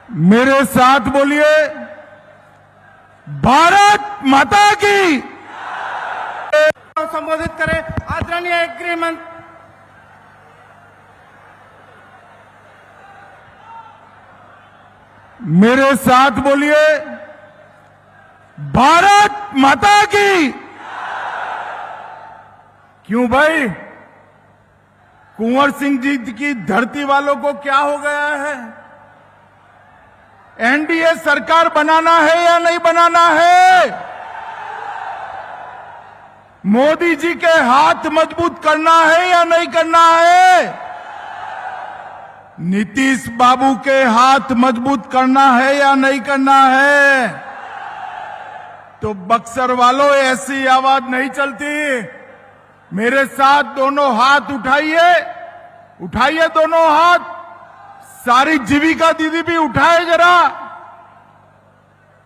मेरे साथ बोलिए, भारत माता की। संबोधित करें आदरणीय गृह मंत्री। मेरे साथ बोलिए, भारत माता की। क्यों भाई, कुंवर सिंह जी की धरती वालों को क्या हो गया है? एनडीए सरकार बनाना है या नहीं बनाना है? मोदी जी के हाथ मजबूत करना है या नहीं करना है? नीतीश बाबू के हाथ मजबूत करना है या नहीं करना है? तो बक्सर वालों, ऐसी आवाज नहीं चलती। मेरे साथ दोनों हाथ उठाइए, उठाइए दोनों हाथ। सारी जीविका दीदी भी उठाए जरा।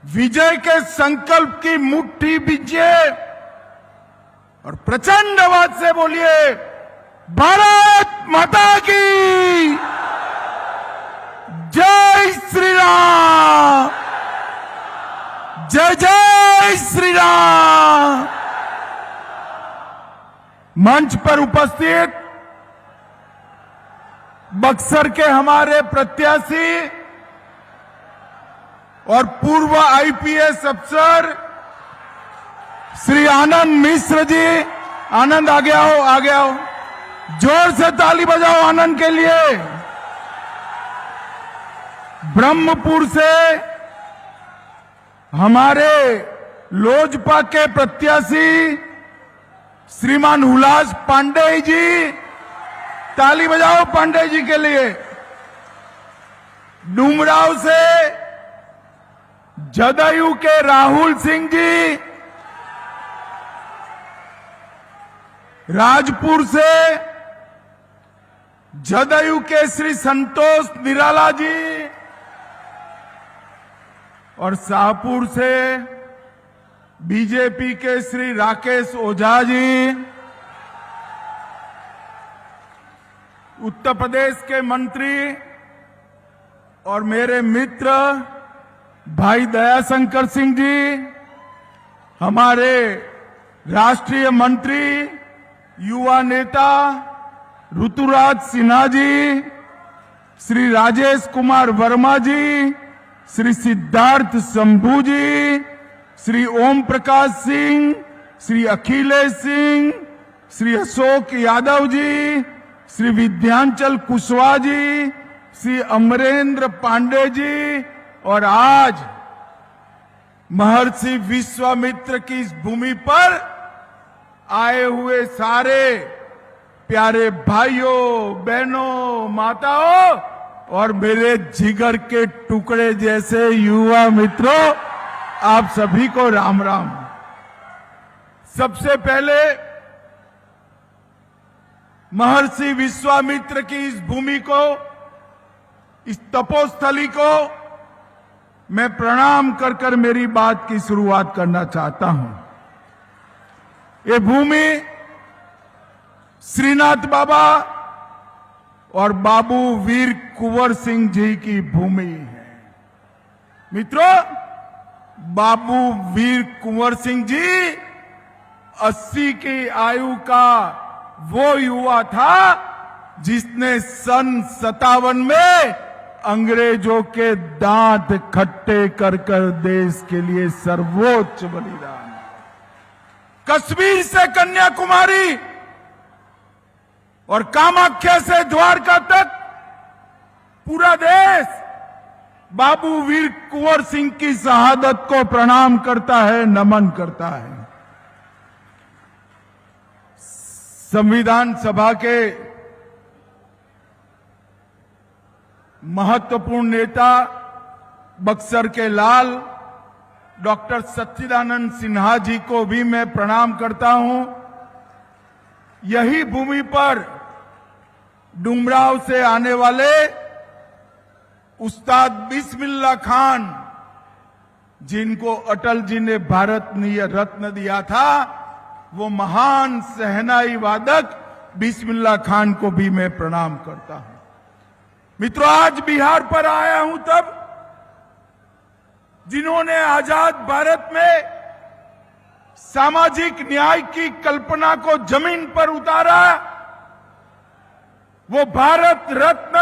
विजय के संकल्प की मुट्ठी बीजिए और प्रचंड आवाज से बोलिए, भारत माता की जय श्री राम, जय जय श्री राम। मंच पर उपस्थित बक्सर के हमारे प्रत्याशी और पूर्व आईपीएस अफसर श्री आनंद मिश्र जी, आनंद आगे आओ, आगे आओ। जोर से ताली बजाओ आनंद के लिए। ब्रह्मपुर से हमारे लोजपा के प्रत्याशी श्रीमान हुलास पांडे जी, ताली बजाओ पांडे जी के लिए। डुमराव से जदयू के राहुल सिंह जी, राजपुर से जदयू के श्री संतोष निराला जी और शाहपुर से बीजेपी के श्री राकेश ओझा जी, उत्तर प्रदेश के मंत्री और मेरे मित्र भाई दयाशंकर सिंह जी, हमारे राष्ट्रीय मंत्री युवा नेता ऋतुराज सिन्हा जी, श्री राजेश कुमार वर्मा जी, श्री सिद्धार्थ शंभू जी, श्री ओम प्रकाश सिंह, श्री अखिलेश सिंह, श्री अशोक यादव जी, श्री विद्यांचल कुशवाहा जी, श्री अमरेंद्र पांडे जी और आज महर्षि विश्वामित्र की इस भूमि पर आए हुए सारे प्यारे भाइयों, बहनों, माताओं और मेरे जिगर के टुकड़े जैसे युवा मित्रों, आप सभी को राम राम। सबसे पहले महर्षि विश्वामित्र की इस भूमि को, इस तपोस्थली को मैं प्रणाम कर कर मेरी बात की शुरुआत करना चाहता हूं। ये भूमि श्रीनाथ बाबा और बाबू वीर कुंवर सिंह जी की भूमि है। मित्रों, बाबू वीर कुंवर सिंह जी 80 की आयु का वो युवा था जिसने सन 57 में अंग्रेजों के दांत खट्टे कर कर देश के लिए सर्वोच्च बलिदान। कश्मीर से कन्याकुमारी और कामाख्या से द्वारका तक पूरा देश बाबू वीर कुंवर सिंह की शहादत को प्रणाम करता है, नमन करता है। संविधान सभा के महत्वपूर्ण नेता बक्सर के लाल डॉक्टर सच्चिदानंद सिन्हा जी को भी मैं प्रणाम करता हूं। यही भूमि पर डुमराव से आने वाले उस्ताद बिस्मिल्लाह खान, जिनको अटल जी ने भारत रत्न दिया था, वो महान शहनाई वादक बिस्मिल्लाह खान को भी मैं प्रणाम करता हूं। मित्रों, आज बिहार पर आया हूं तब जिन्होंने आजाद भारत में सामाजिक न्याय की कल्पना को जमीन पर उतारा, वो भारत रत्न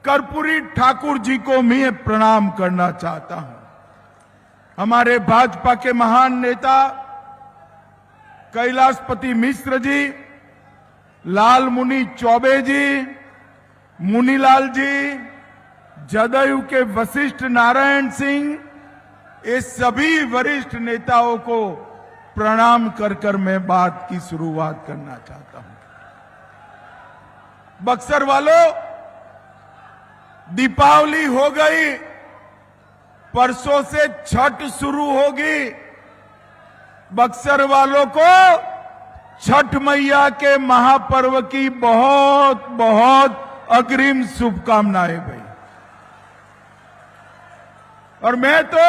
कर्पूरी ठाकुर जी को मैं प्रणाम करना चाहता हूं। हमारे भाजपा के महान नेता कैलाशपति मिश्र जी, लालमुनि चौबे जी, मुनीलाल जी, जदयू के वशिष्ठ नारायण सिंह, ये सभी वरिष्ठ नेताओं को प्रणाम कर कर मैं बात की शुरुआत करना चाहता हूं। बक्सर वालों, दीपावली हो गई, परसों से छठ शुरू होगी। बक्सर वालों को छठ मैया के महापर्व की बहुत बहुत अग्रिम शुभकामनाएं भाई। और मैं तो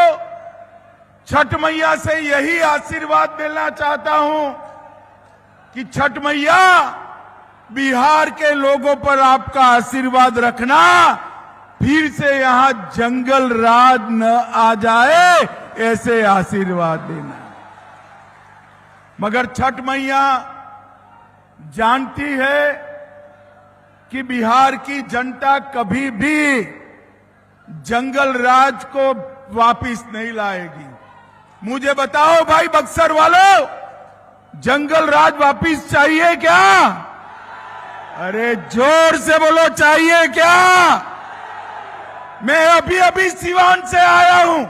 छठ मैया से यही आशीर्वाद देना चाहता हूं कि छठ मैया बिहार के लोगों पर आपका आशीर्वाद रखना, फिर से यहां जंगल राज न आ जाए, ऐसे आशीर्वाद देना। मगर छठ मैया जानती है कि बिहार की जनता कभी भी जंगल राज को वापिस नहीं लाएगी। मुझे बताओ भाई बक्सर वालों, जंगल राज वापिस चाहिए क्या? अरे जोर से बोलो, चाहिए क्या? मैं अभी अभी सिवान से आया हूं।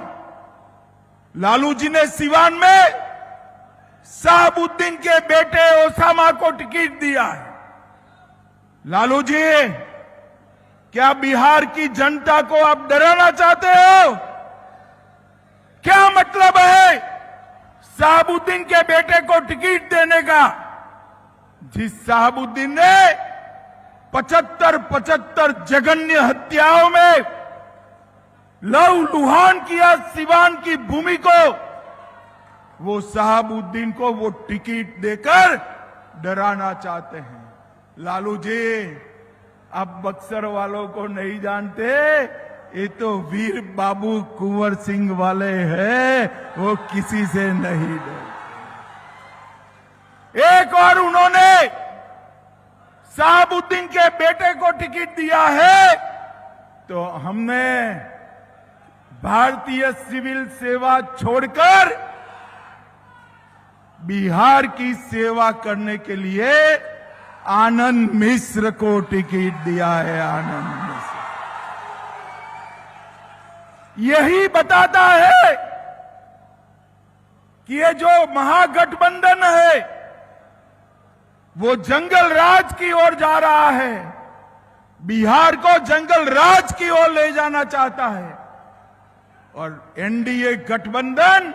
लालू जी ने सिवान में शहाबुद्दीन के बेटे ओसामा को टिकट दिया है। लालू जी, क्या बिहार की जनता को आप डराना चाहते हो? क्या मतलब है शहाबुद्दीन के बेटे को टिकट देने का? जिस शहाबुद्दीन ने 75 जघन्य हत्याओं में लहूलुहान किया सिवान की भूमि को, वो शहाबुद्दीन को वो टिकट देकर डराना चाहते हैं। लालू जी, आप बक्सर वालों को नहीं जानते, ये तो वीर बाबू कुंवर सिंह वाले हैं, वो किसी से नहीं डरते। एक और उन्होंने शहाबुद्दीन के बेटे को टिकट दिया है, तो हमने भारतीय सिविल सेवा छोड़कर बिहार की सेवा करने के लिए आनंद मिश्र को टिकट दिया है। आनंद मिश्र यही बताता है कि ये जो महागठबंधन है वो जंगल राज की ओर जा रहा है, बिहार को जंगल राज की ओर ले जाना चाहता है। और एनडीए गठबंधन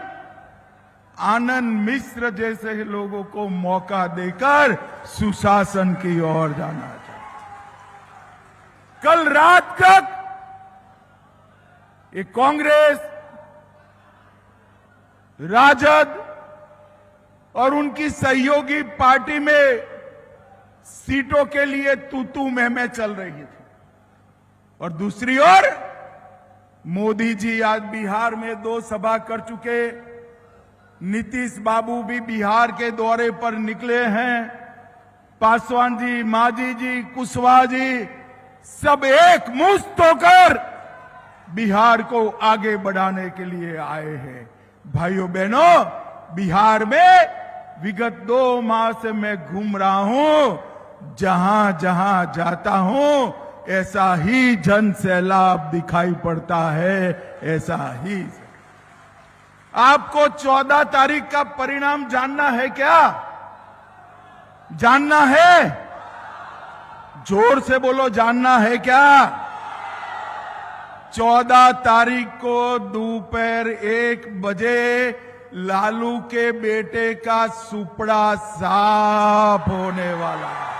आनंद मिश्र जैसे लोगों को मौका देकर सुशासन की ओर जाना चाहता है। कल रात तक ये कांग्रेस, राजद और उनकी सहयोगी पार्टी में सीटों के लिए तू मैं चल रही थी, और दूसरी ओर मोदी जी आज बिहार में 2 सभा कर चुके, नीतीश बाबू भी बिहार के दौरे पर निकले हैं, पासवान जी, मांझी जी, कुशवाहा जी सब एक मुश्त होकर बिहार को आगे बढ़ाने के लिए आए हैं। भाइयों बहनों, बिहार में विगत 2 माह से मैं घूम रहा हूं, जहां जहां जाता हूं ऐसा ही जन सैलाब दिखाई पड़ता है, ऐसा ही। आपको 14 तारीख का परिणाम जानना है क्या? जानना है? जोर से बोलो, जानना है क्या? 14 तारीख को दोपहर 1 बजे लालू के बेटे का सुपड़ा साफ होने वाला है।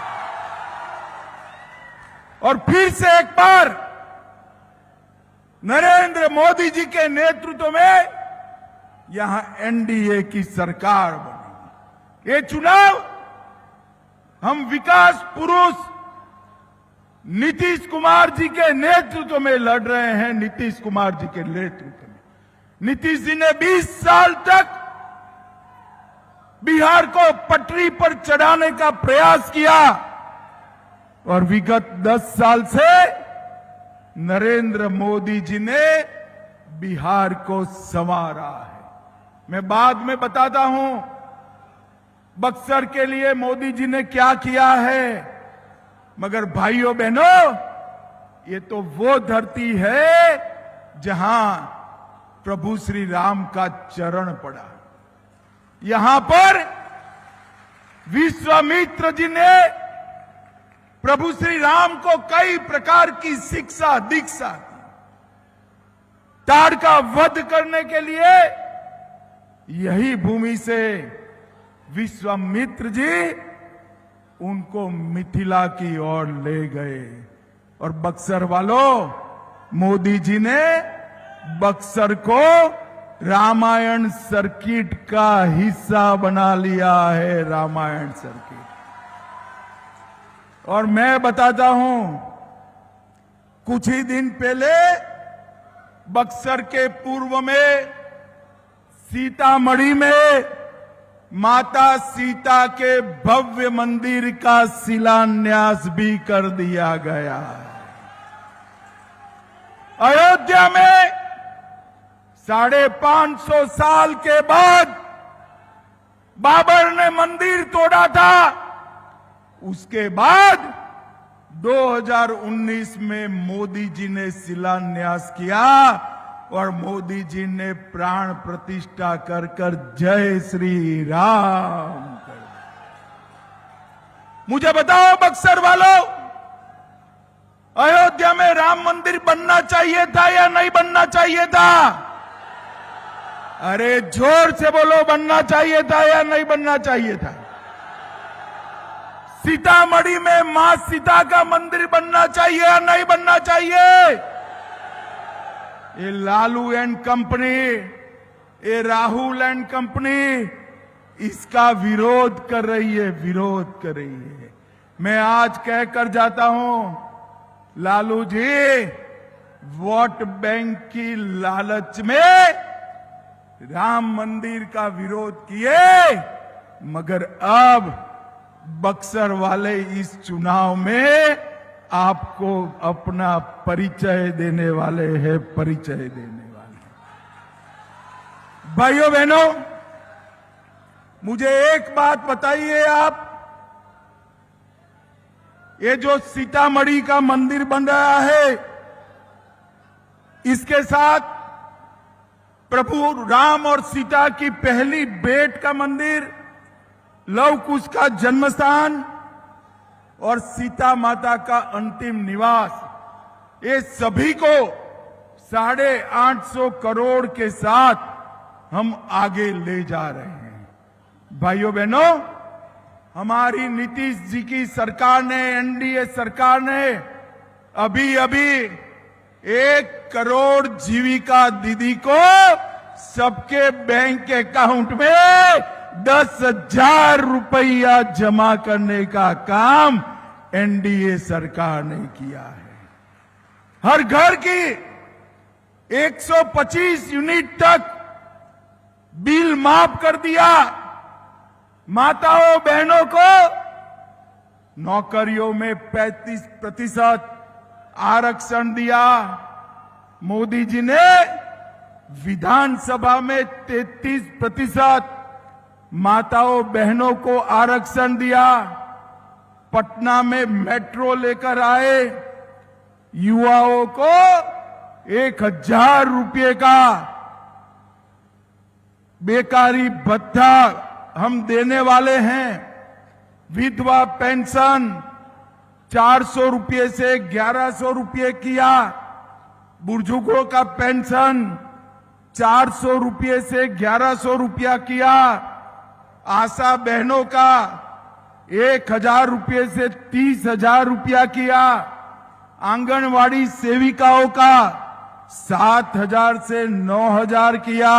और फिर से एक बार नरेंद्र मोदी जी के नेतृत्व में यहां एनडीए की सरकार बनी। ये चुनाव हम विकास पुरुष नीतीश कुमार जी के नेतृत्व में लड़ रहे हैं, नीतीश कुमार जी के नेतृत्व में। नीतीश जी ने 20 साल तक बिहार को पटरी पर चढ़ाने का प्रयास किया और विगत 10 साल से नरेंद्र मोदी जी ने बिहार को संवारा है। मैं बाद में बताता हूं बक्सर के लिए मोदी जी ने क्या किया है, मगर भाइयों बहनों, ये तो वो धरती है जहां प्रभु श्री राम का चरण पड़ा। यहां पर विश्वामित्र जी ने प्रभु श्री राम को कई प्रकार की शिक्षा दीक्षा दी। ताड़ का वध करने के लिए यही भूमि से विश्वामित्र जी उनको मिथिला की ओर ले गए और बक्सर वालों, मोदी जी ने बक्सर को रामायण सर्किट का हिस्सा बना लिया है। रामायण सर्किट। और मैं बताता हूं, कुछ ही दिन पहले बक्सर के पूर्व में सीतामढ़ी में माता सीता के भव्य मंदिर का शिलान्यास भी कर दिया गया है। अयोध्या में 550 साल के बाद बाबर ने मंदिर तोड़ा था। उसके बाद 2019 में मोदी जी ने शिलान्यास किया और मोदी जी ने प्राण प्रतिष्ठा कर कर जय श्री राम कर दिया। मुझे बताओ बक्सर वालों, अयोध्या में राम मंदिर बनना चाहिए था या नहीं बनना चाहिए था? अरे जोर से बोलो, बनना चाहिए था या नहीं बनना चाहिए था? सीतामढ़ी में मां सीता का मंदिर बनना चाहिए या नहीं बनना चाहिए? ये लालू एंड कंपनी, ये राहुल एंड कंपनी इसका विरोध कर रही है, विरोध कर रही है। मैं आज कहकर जाता हूं, लालू जी वोट बैंक की लालच में राम मंदिर का विरोध किए, मगर अब बक्सर वाले इस चुनाव में आपको अपना परिचय देने वाले हैं, परिचय देने वाले हैं। भाइयों बहनों, मुझे एक बात बताइए आप, ये जो सीतामढ़ी का मंदिर बन रहा है, इसके साथ प्रभु राम और सीता की पहली भेंट का मंदिर, लव कुश का जन्म स्थान और सीता माता का अंतिम निवास, ये सभी को 850 करोड़ के साथ हम आगे ले जा रहे हैं। भाइयों बहनों, हमारी नीतीश जी की सरकार ने, एनडीए सरकार ने अभी अभी 1 करोड़ जीविका दीदी को सबके बैंक अकाउंट में 10,000 रुपया जमा करने का काम एनडीए सरकार ने किया है। हर घर की 125 यूनिट तक बिल माफ कर दिया। माताओं बहनों को नौकरियों में 35% आरक्षण दिया। मोदी जी ने विधानसभा में 33% माताओं बहनों को आरक्षण दिया। पटना में मेट्रो लेकर आए। युवाओं को 1,000 रुपये का बेकारी भत्ता हम देने वाले हैं। विधवा पेंशन 400 रुपये से 1100 रुपये किया। बुजुर्गों का पेंशन 400 रुपये से 1100 रुपया किया। आशा बहनों का 1,000 रुपये से 30,000 रुपया किया। आंगनवाड़ी सेविकाओं का 7,000 से 9,000 किया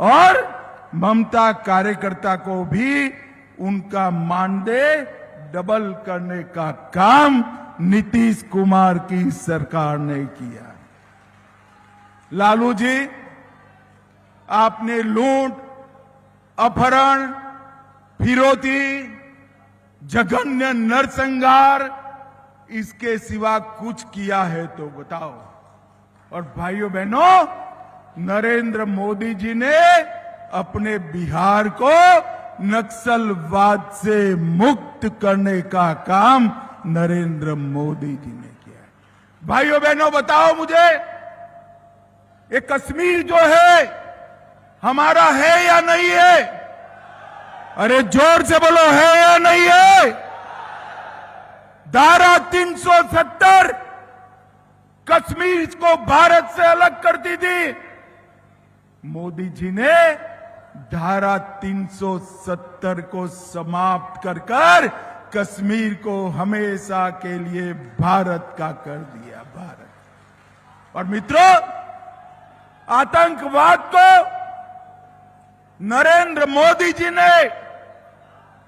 और ममता कार्यकर्ता को भी उनका मानदेय डबल करने का काम नीतीश कुमार की सरकार ने किया। लालू जी आपने लूट, अपहरण, फिरौती, जघन्य नरसंहार, इसके सिवा कुछ किया है तो बताओ। और भाइयों बहनों, नरेंद्र मोदी जी ने अपने बिहार को नक्सलवाद से मुक्त करने का काम नरेंद्र मोदी जी ने किया है। भाइयों बहनों, बताओ मुझे, ये कश्मीर जो है हमारा है या नहीं है? अरे जोर से बोलो, है या नहीं है? धारा 370 कश्मीर को भारत से अलग करती थी। मोदी जी ने धारा 370 को समाप्त कर कश्मीर को हमेशा के लिए भारत का कर दिया। भारत। और मित्रों, आतंकवाद को नरेंद्र मोदी जी ने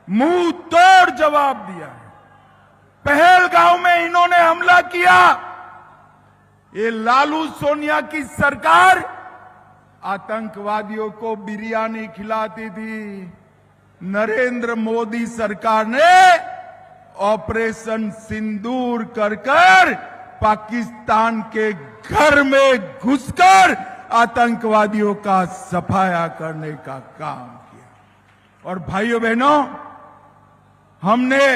मुंह तोड़ जवाब दिया है। पहलगांव में इन्होंने हमला किया। ये लालू सोनिया की सरकार आतंकवादियों को बिरयानी खिलाती थी। नरेंद्र मोदी सरकार ने ऑपरेशन सिंदूर कर पाकिस्तान के घर में घुसकर आतंकवादियों का सफाया करने का काम किया। और भाइयों बहनों, हमने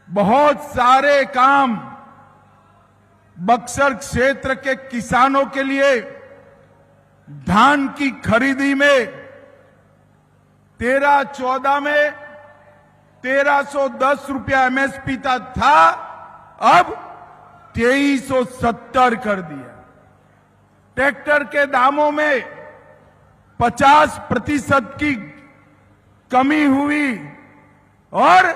बहुत सारे काम बक्सर क्षेत्र के किसानों के लिए धान की खरीदी में 13-14 में 1310 रुपया एमएसपी था, अब 2370 कर दिया। ट्रैक्टर के दामों में 50% की कमी हुई और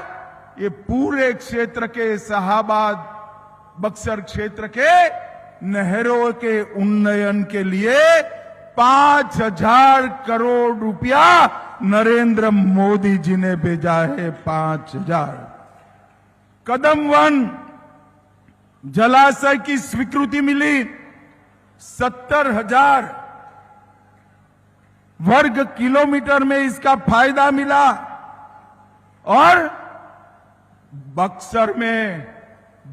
ये पूरे क्षेत्र के शाहाबाद बक्सर क्षेत्र के नहरों के उन्नयन के लिए 5000 करोड़ रुपया नरेंद्र मोदी जी ने भेजा है। 5000। कदम वन जलाशय की स्वीकृति मिली। 70,000 वर्ग किलोमीटर में इसका फायदा मिला। और बक्सर में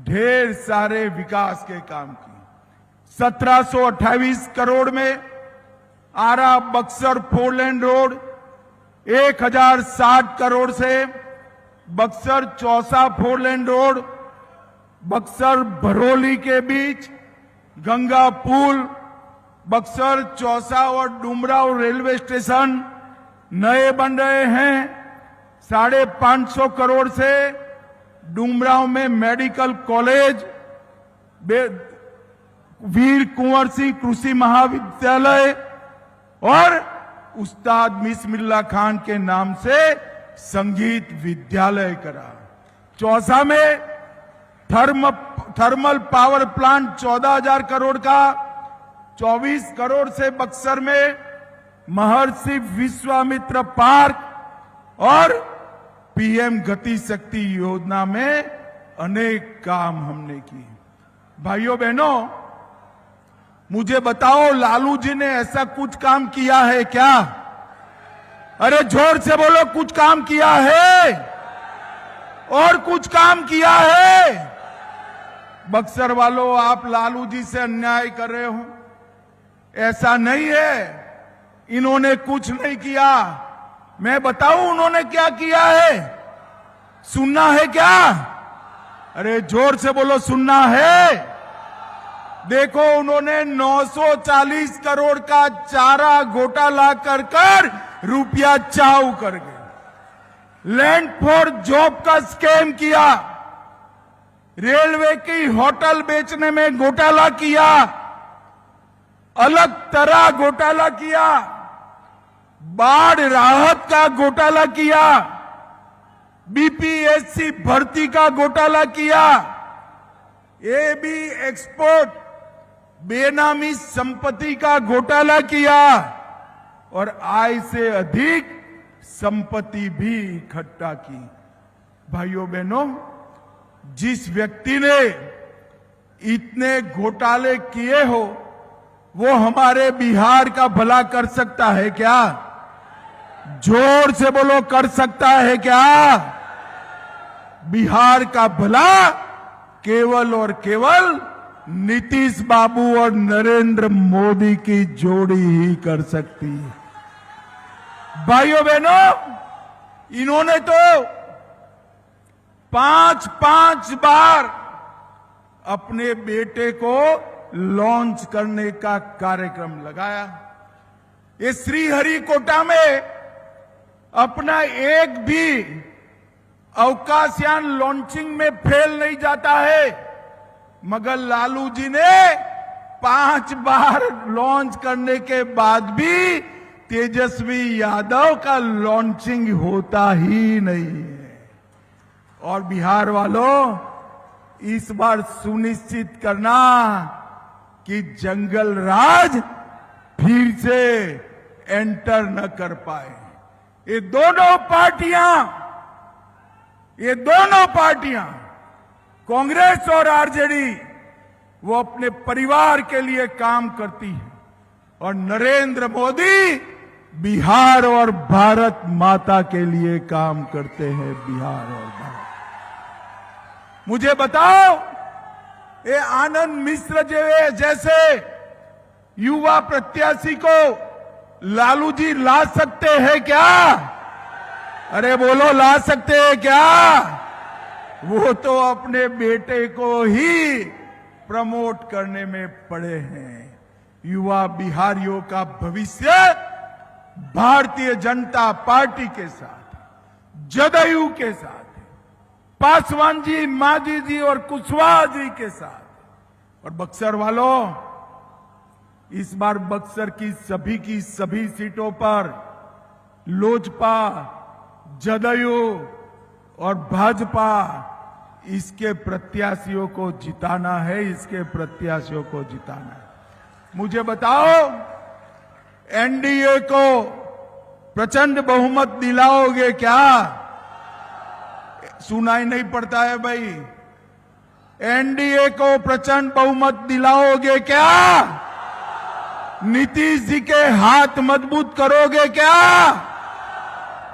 ढेर सारे विकास के काम किए। 1728 करोड़ में आरा बक्सर 4 लेन रोड, 1060 करोड़ से बक्सर चौसा 4 लेन रोड, बक्सर भरोली के बीच गंगा पुल, बक्सर चौसा और डुमराव रेलवे स्टेशन नए बन रहे हैं। 550 करोड़ से डुमराव में मेडिकल कॉलेज, वीर कुंवर सिंह कृषि महाविद्यालय और उस्ताद बिस्मिल्लाह खान के नाम से संगीत विद्यालय करा। चौसा में थर्मल पावर प्लांट 14,000 करोड़ का। 24 करोड़ से बक्सर में महर्षि विश्वामित्र पार्क और पीएम गति शक्ति योजना में अनेक काम हमने किए। भाइयों बहनों, मुझे बताओ, लालू जी ने ऐसा कुछ काम किया है क्या? अरे जोर से बोलो, कुछ काम किया है? और कुछ काम किया है? बक्सर वालों, आप लालू जी से अन्याय कर रहे हो। ऐसा नहीं है, इन्होंने कुछ नहीं किया। मैं बताऊं उन्होंने क्या किया है? सुनना है क्या? अरे जोर से बोलो, सुनना है? देखो, उन्होंने 940 करोड़ का चारा घोटाला कर रुपया चाऊ कर गए। लैंड फॉर जॉब का स्कैम किया। रेलवे की होटल बेचने में घोटाला किया। अलग तरह घोटाला किया। बाढ़ राहत का घोटाला किया। बीपीएससी भर्ती का घोटाला किया। एबी एक्सपोर्ट बेनामी संपत्ति का घोटाला किया और आय से अधिक संपत्ति भी इकट्ठा की। भाइयों बहनों, जिस व्यक्ति ने इतने घोटाले किए हो, वो हमारे बिहार का भला कर सकता है क्या? जोर से बोलो, कर सकता है क्या? बिहार का भला केवल और केवल नीतीश बाबू और नरेंद्र मोदी की जोड़ी ही कर सकती है। भाइयों बहनों, इन्होंने तो 5 बार अपने बेटे को लॉन्च करने का कार्यक्रम लगाया। ये श्रीहरिकोटा में अपना एक भी अवकाशयान लॉन्चिंग में फेल नहीं जाता है, मगर लालू जी ने 5 बार लॉन्च करने के बाद भी तेजस्वी यादव का लॉन्चिंग होता ही नहीं है। और बिहार वालों, इस बार सुनिश्चित करना कि जंगल राज फिर से एंटर न कर पाए। ये दोनों पार्टियां कांग्रेस और आरजेडी, वो अपने परिवार के लिए काम करती है और नरेंद्र मोदी बिहार और भारत माता के लिए काम करते हैं। बिहार और भारत। मुझे बताओ, ये आनंद मिश्र जैसे युवा प्रत्याशी को लालू जी ला सकते हैं क्या? अरे बोलो, ला सकते हैं क्या? वो तो अपने बेटे को ही प्रमोट करने में पड़े हैं। युवा बिहारियों का भविष्य भारतीय जनता पार्टी के साथ, जदयू के साथ, पासवान जी, मांझी जी और कुशवाहा जी के साथ। और बक्सर वालों, इस बार बक्सर की सभी सीटों पर लोजपा, जदयू और भाजपा, इसके प्रत्याशियों को जिताना है, इसके प्रत्याशियों को जिताना है। मुझे बताओ, एनडीए को प्रचंड बहुमत दिलाओगे क्या? सुनाई नहीं पड़ता है भाई। एनडीए को प्रचंड बहुमत दिलाओगे क्या? नीतीश जी के हाथ मजबूत करोगे क्या?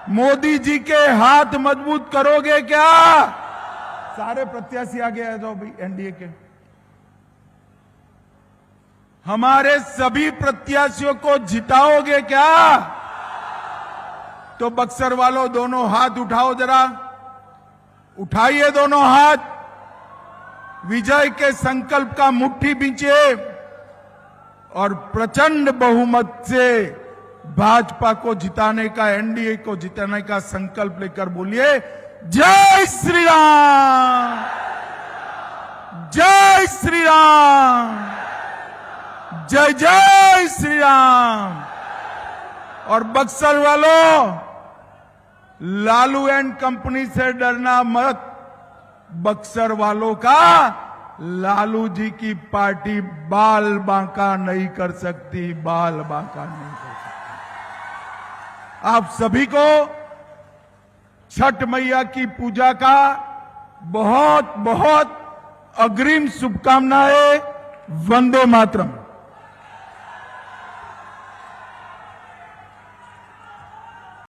मोदी जी के हाथ मजबूत करोगे क्या? सारे प्रत्याशी आगे आ जाओ भाई एनडीए के। हमारे सभी प्रत्याशियों को जिताओगे क्या? तो बक्सर वालों, दोनों हाथ उठाओ जरा, उठाइए दोनों हाथ। विजय के संकल्प का मुट्ठी बींचिए और प्रचंड बहुमत से भाजपा को जिताने का, एनडीए को जिताने का संकल्प लेकर बोलिए, जय श्री राम, जय श्री राम, जय जय श्री राम। और बक्सर वालों, लालू एंड कंपनी से डरना मत। बक्सर वालों का लालू जी की पार्टी बाल बांका नहीं कर सकती, बाल बांका नहीं कर सकती। आप सभी को छठ मैया की पूजा का बहुत बहुत अग्रिम शुभकामनाएं। वंदे मातरम।